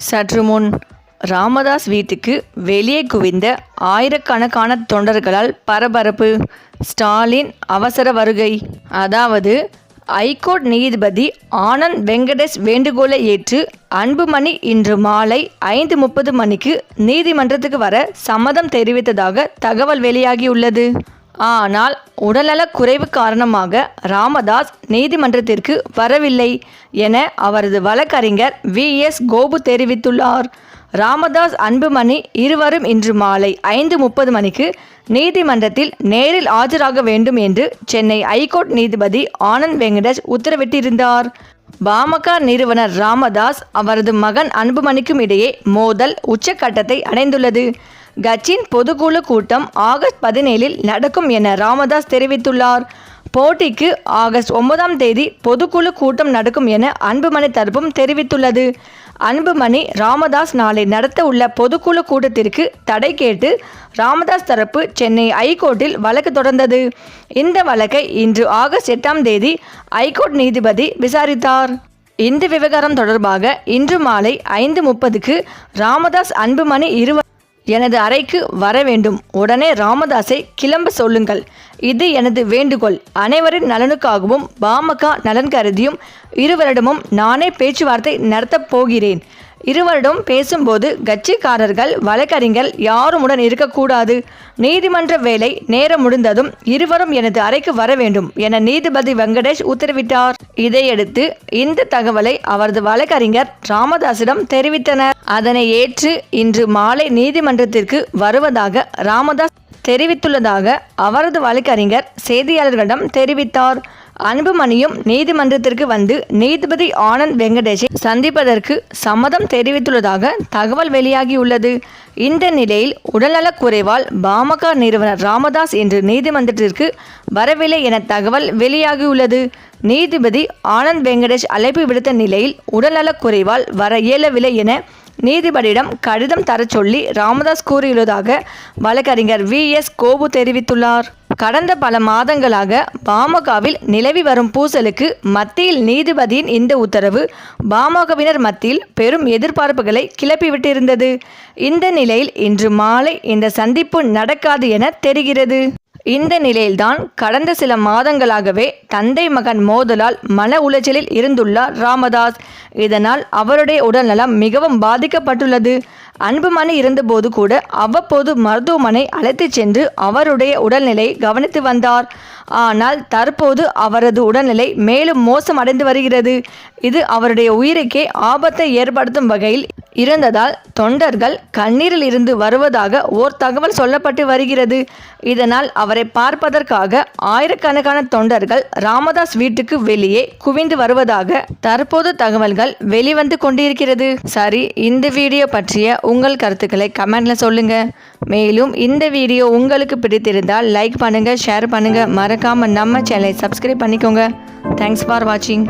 சற்று முன் ராமதாஸ் வீட்டுக்கு வெளியே குவிந்த ஆயிரக்கணக்கான தொண்டர்களால் பரபரப்பு. ஸ்டாலின் அவசர வருகை. அதாவது ஐகோர்ட் நீதிபதி ஆனந்த் வெங்கடேஷ் வேண்டுகோளை ஏற்று அன்புமணி இன்று மாலை 5:30 மணிக்கு நீதிமன்றத்துக்கு வர சம்மதம் தெரிவித்ததாக தகவல் வெளியாகியுள்ளது. ஆனால் உடல்நலக் குறைவு காரணமாக ராமதாஸ் நீதிமன்றத்திற்கு வரவில்லை என அவரது வழக்கறிஞர் VS கோபு தெரிவித்துள்ளார். ராமதாஸ் அன்புமணி இருவரும் இன்று மாலை 5:30 மணிக்கு நீதிமன்றத்தில் நேரில் ஆஜராக வேண்டும் என்று சென்னை ஐகோர்ட் நீதிபதி ஆனந்த் வெங்கடேஷ் உத்தரவிட்டிருந்தார். பாமக நிறுவனர் ராமதாஸ் அவரது மகன் அன்புமணிக்கும் இடையே மோதல் உச்சக்கட்டத்தை அடைந்துள்ளது. கட்சியின் பொதுக்குழு கூட்டம் ஆகஸ்ட் 17 நடக்கும் என ராமதாஸ் தெரிவித்துள்ளார். போட்டிக்கு ஆகஸ்ட் 9 பொதுக்குழு கூட்டம் நடக்கும் என அன்புமணி தரப்பும் தெரிவித்துள்ளது. அன்புமணி ராமதாஸ் நாளை நடத்த உள்ள பொதுக்குழு கூட்டத்திற்கு தடை கேட்டு ராமதாஸ் தரப்பு சென்னை ஐகோர்ட்டில் வழக்கு தொடர்ந்தது. இந்த வழக்கை இன்று ஆகஸ்ட் 8 ஐகோர்ட் நீதிபதி விசாரித்தார். இந்த விவகாரம் தொடர்பாக இன்று மாலை 5:30க்கு ராமதாஸ் அன்புமணி எனது அறைக்கு வர வேண்டும். உடனே ராமதாஸை கிளம்ப சொல்லுங்கள். இது எனது வேண்டுகோள். அனைவரின் நலனுக்காகவும் பாமக நலன் கருதியும் இருவரிடமும் நானே பேச்சுவார்த்தை நடத்தப் போகிறேன். இருவரிடம் பேசும்போது கட்சிக்காரர்கள் வழக்கறிஞர் யாருமுடன் இருக்கக்கூடாது. நீதிமன்ற வேலை நேரம் முடிந்ததும் இருவரும் எனது அறைக்கு வர வேண்டும் என நீதிபதி வெங்கடேஷ் உத்தரவிட்டார். இதையடுத்து இந்த தகவலை அவரது வழக்கறிஞர் ராமதாஸிடம் தெரிவித்தனர். அதனை ஏற்று இன்று மாலை நீதிமன்றத்திற்கு வருவதாக ராமதாஸ் தெரிவித்துள்ளதாக அவரது வழக்கறிஞர் செய்தியாளர்களிடம் தெரிவித்தார். அன்புமணியும் நீதிமன்றத்திற்கு வந்து நீதிபதி ஆனந்த் வெங்கடேஷை சந்திப்பதற்கு சம்மதம் தெரிவித்துள்ளதாக தகவல் வெளியாகியுள்ளது. இந்த நிலையில் உடல்நலக் குறைவால் பாமக நிறுவனர் ராமதாஸ் இன்று நீதிமன்றத்திற்கு வரவில்லை என தகவல் வெளியாகியுள்ளது. நீதிபதி ஆனந்த் வெங்கடேஷ் அழைப்பு விடுத்த நிலையில் உடல்நலக் குறைவால் வர இயலவில்லை என நீதிபதியிடம் கடிதம் தரச் சொல்லி ராமதாஸ் கூறியுள்ளதாக வழக்கறிஞர் VS கோபு தெரிவித்துள்ளார். கடந்த பல மாதங்களாக பாமகவில் நிலவி வரும் பூசலுக்கு மத்தியில் நீதிபதியின் இந்த உத்தரவு பாமகவினர் மத்தியில் பெரும் எதிர்பார்ப்புகளை கிளப்பிவிட்டிருந்தது. இந்த நிலையில் இன்று மாலை இந்த சந்திப்பு நடக்காது என தெரிகிறது. இந்த நிலையில்தான் கடந்த சில மாதங்களாகவே தந்தை மகன் மோதலால் மன உளைச்சலில் இருந்துள்ளார் ராமதாஸ். இதனால் அவருடைய உடல்நலம் மிகவும் பாதிக்கப்பட்டுள்ளது. அன்புமணி இருந்தபோது கூட அவ்வப்போது மருத்துவமனை அழைத்து சென்று அவருடைய உடல்நிலை கவனித்து வந்தார். ஆனால் தற்போது அவரது உடல்நிலை மேலும் மோசமடைந்து வருகிறது. இது அவருடைய உயிருக்கே ஆபத்தை ஏற்படுத்தும் வகையில் இருந்ததால் தொண்டர்கள் கண்ணீரில் இருந்து வருவதாக ஓர் தகவல் சொல்லப்பட்டு வருகிறது. இதனால் அவரை பார்ப்பதற்காக ஆயிரக்கணக்கான தொண்டர்கள் ராமதாஸ் வீட்டுக்கு வெளியே குவிந்து வருவதாக தற்போது தகவல்கள் வெளிவந்து கொண்டிருக்கிறது. சரி, இந்த வீடியோ பற்றிய உங்கள் கருத்துக்களை கமெண்ட்ல சொல்லுங்க. மேலும் இந்த வீடியோ உங்களுக்கு பிடித்திருந்தால் லைக் பண்ணுங்க, ஷேர் பண்ணுங்க, மறக்காம நம்ம சேனலை சப்ஸ்கிரைப் பண்ணிக்கோங்க. தேங்க்ஸ் ஃபார் வாட்சிங்.